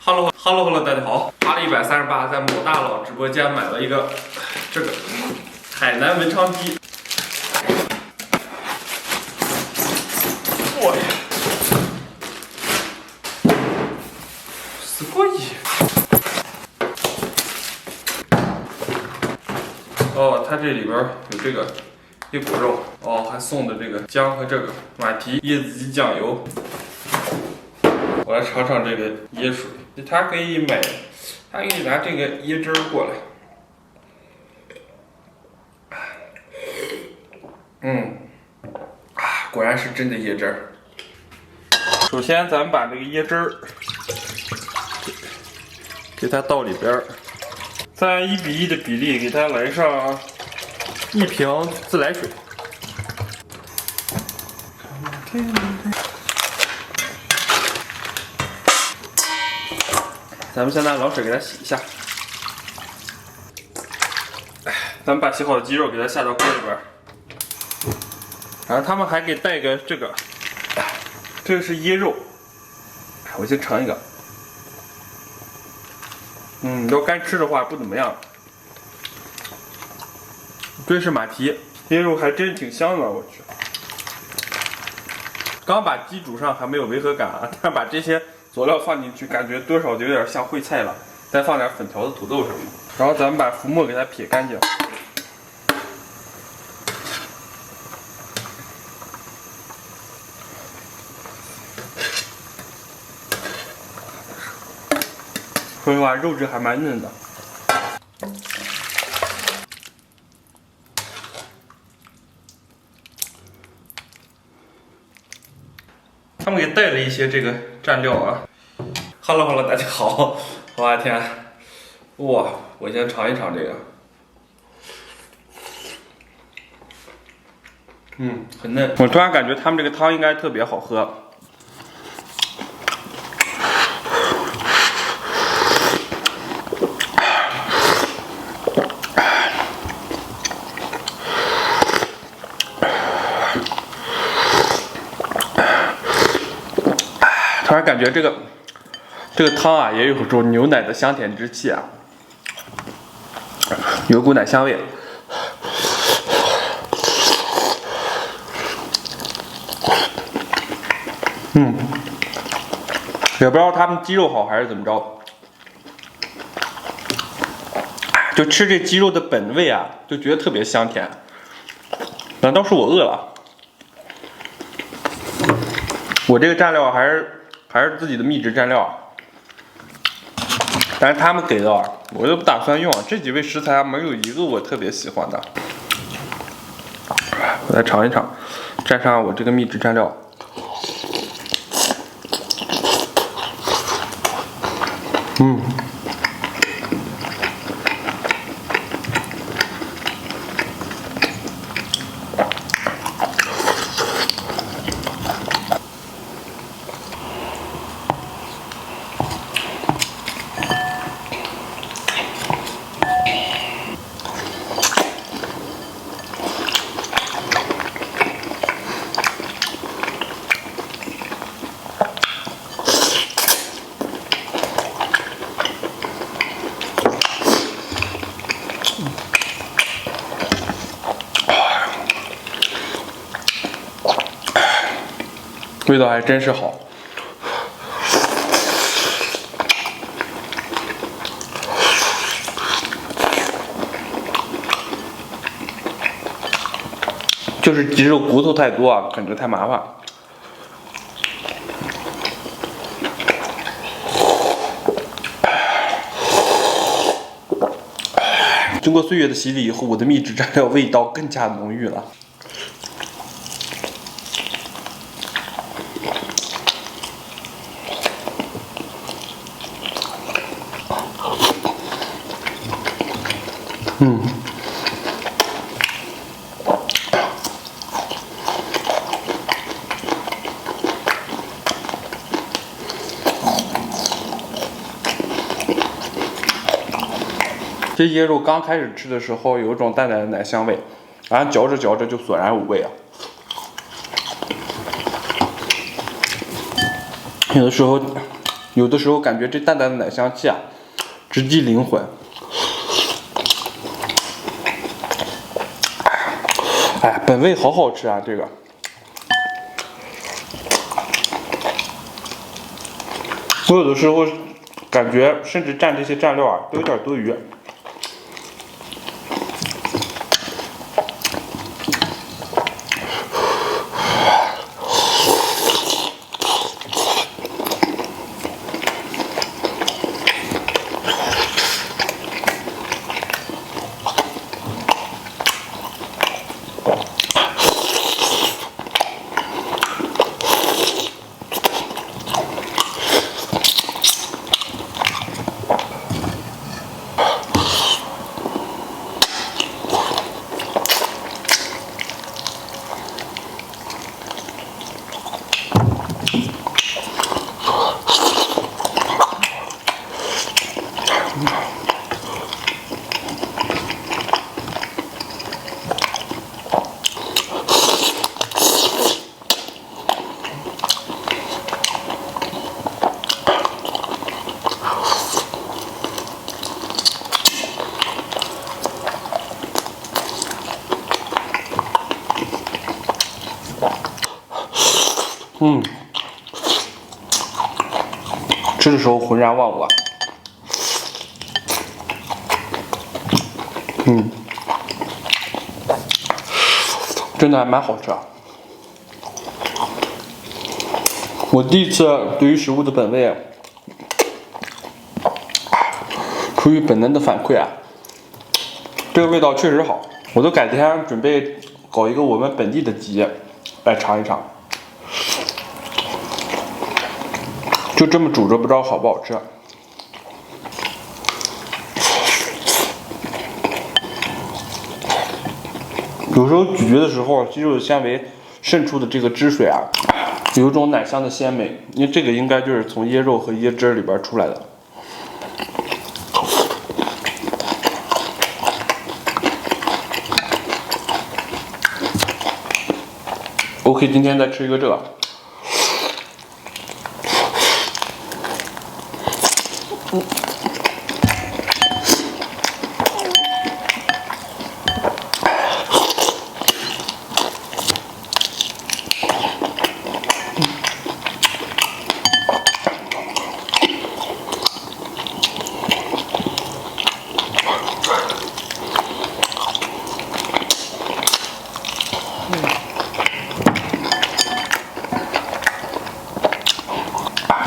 Hello，大家好，花了138在某大佬直播间买了一个这个海南文昌鸡。哇呀，すごい！哦，它这里边有这个一骨肉，哦，还送的这个姜和这个马蹄椰子鸡酱油。我来尝尝这个椰水，它可以买，它可以拿这个椰汁儿过来。果然是真的椰汁儿。首先，咱们把这个椰汁儿给它倒里边儿，再按1:1的比例给它来上1瓶自来水。咱们先拿冷水给它洗一下。咱们把洗好的鸡肉给它下到锅里边。然后他们还给带个这个是椰肉，我先尝一个。要干吃的话不怎么样。这是马蹄，椰肉还真挺香的，我去。刚把鸡煮上还没有违和感啊，但把这些佐料放进去，感觉多少有点像烩菜了。再放点粉条子、土豆什么的，然后咱们把浮沫给它撇干净。说实话，肉质还蛮嫩的。他们给带了一些这个蘸料啊。Hello， 大家好，我的天，哇！我先尝一尝这个，很嫩。我突然感觉他们这个汤应该特别好喝。突然感觉这个汤啊，也有种牛奶的香甜之气啊，有股奶香味。也不知道他们鸡肉好还是怎么着，就吃这鸡肉的本味啊，就觉得特别香甜。难道是我饿了？我这个蘸料还是自己的秘制蘸料，但是他们给的我又不打算用。这几味食材没有一个我特别喜欢的。我来尝一尝，蘸上我这个秘制蘸料。味道还真是好。就是鸡肉骨头太多啊，感觉太麻烦。经过岁月的洗礼以后，我的秘制蘸料味道更加浓郁了。这椰肉刚开始吃的时候有一种淡淡的奶香味，然后嚼着嚼着就索然无味啊。有的时候有的时候感觉这淡淡的奶香气啊，直击灵魂。哎，本味好好吃啊，这个。我有的时候感觉，甚至蘸这些蘸料啊，都有点多余。吃的时候浑然忘我。真的还蛮好吃啊。我第一次对于食物的本味，出于本能的反馈啊，这个味道确实好。我都改天准备搞一个我们本地的鸡来尝一尝。就这么煮着，不知道好不好吃。有时候咀嚼的时候，鸡肉的纤维渗出的这个汁水啊，有一种奶香的鲜美。因为这个应该就是从椰肉和椰汁里边出来的。OK， 今天再吃一个这个。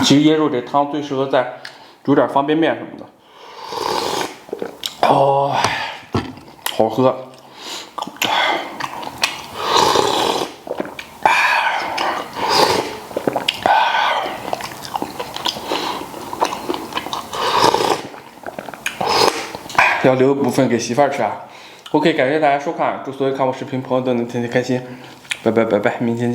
其实椰肉这汤最适合再煮点方便面什么的。哦，好喝。要留一部分给媳妇儿吃啊。OK， 感谢大家收看，祝所有看我视频朋友都能天天开心。拜拜，明天见。